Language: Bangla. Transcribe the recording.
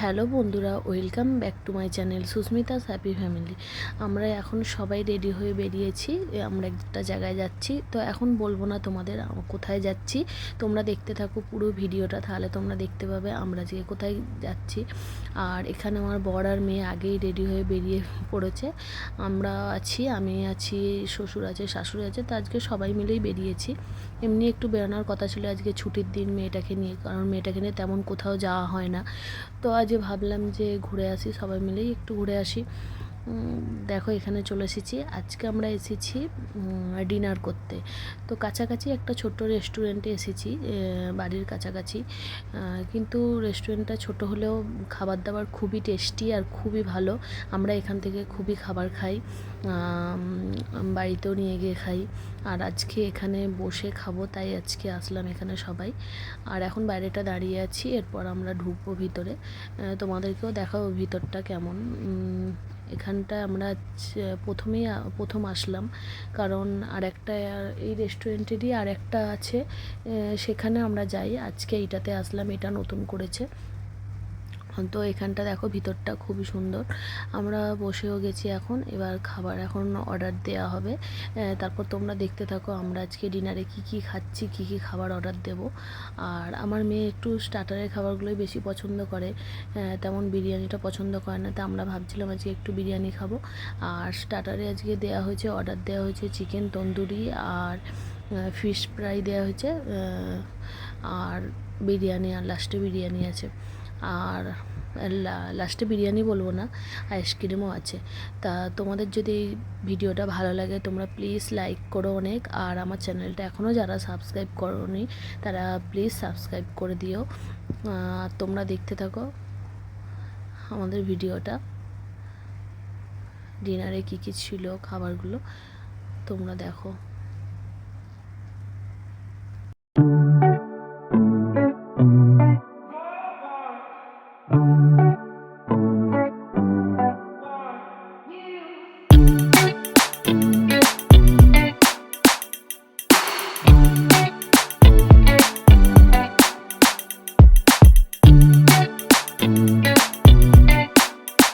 হ্যালো বন্ধুরা, welcome back to my channel Susmita's happy family. আমরা এখন সবাই রেডি হয়ে বেরিয়েছি, আমরা একটা জায়গায় যাচ্ছি। তো এখন বলবো না তোমাদের কোথায় যাচ্ছি, তোমরা দেখতে থাকো পুরো ভিডিওটা, তাহলে তোমরা দেখতে পাবে আমরা যে কোথায় যাচ্ছি। আর এখানে আমার বর আর মেয়ে আগেই রেডি হয়ে বেরিয়ে পড়েছে। আমি আছি, শ্বশুর আছে, শাশুড়ি আছে, তো আজকে সবাই মিলেই বেরিয়েছি। এমনি একটু বেরোনোর কথা ছিল, আজকে ছুটির দিন মেয়েটাকে নিয়ে, কারণ মেয়েটাকে নিয়ে তেমন কোথাও যাওয়া হয় না। তো আজ ভাবলাম যে ঘুরে আসি, সবাই মিলেই একটু ঘুরে আসি। দেখো এখানে চলে এসেছি। আজকে আমরা এসেছি ডিনার করতে। তো কাছাকাছি একটা ছোট্ট রেস্টুরেন্টে এসেছি, বাড়ির কাছাকাছি। কিন্তু রেস্টুরেন্টটা ছোট হলেও খাবার দাবার খুবই টেস্টি আর খুবই ভালো। আমরা এখান থেকে খুবই খাবার খাই, বাড়িতেও নিয়ে গিয়ে খাই। আর আজকে এখানে বসে খাবো, তাই আজকে আসলাম এখানে সবাই। আর এখন বাইরেটা দাঁড়িয়ে আছি, এরপর আমরা ঢুকবো ভিতরে, তোমাদেরকেও দেখাবো ভিতরটা কেমন। এখানটায় আমরা প্রথম আসলাম, কারণ আরেকটা এই রেস্টুরেন্টেরই আরেকটা আছে, সেখানে আমরা যাই। আজকে এইটাতে আসলাম, এটা নতুন করেছে। তো এখানটা দেখো ভিতরটা খুবই সুন্দর। আমরা বসেও গেছি, এবার খাবার এখন অর্ডার দেওয়া হবে। তারপর তোমরা দেখতে থাকো আমরা আজকে ডিনারে কি কি খাচ্ছি, কি কি খাবার অর্ডার দেব। আর আমার মেয়ে একটু স্টার্টারের খাবারগুলোই বেশি পছন্দ করে, তেমন বিরিয়ানিটা পছন্দ করে না। তা আমরা ভাবছিলাম আজকে একটু বিরিয়ানি খাবো। আর স্টার্টারে আজকে অর্ডার দেওয়া হয়েছে চিকেন তন্দুরি আর ফিশ ফ্রাই দেওয়া হয়েছে, আর বিরিয়ানি, আর লাস্টে বিরিয়ানি আছে। আর লাস্টে বিরিয়ানি বলবো না, আইসক্রিমও আছে। তা তোমাদের যদি এই ভিডিওটা ভালো লাগে তোমরা প্লিজ লাইক করো অনেক, আর আমার চ্যানেলটা এখনও যারা সাবস্ক্রাইব করোনি তারা প্লিজ সাবস্ক্রাইব করে দিও। তোমরা দেখতে থাকো আমাদের ভিডিওটা, ডিনারে কী কী ছিল খাবারগুলো তোমরা দেখো।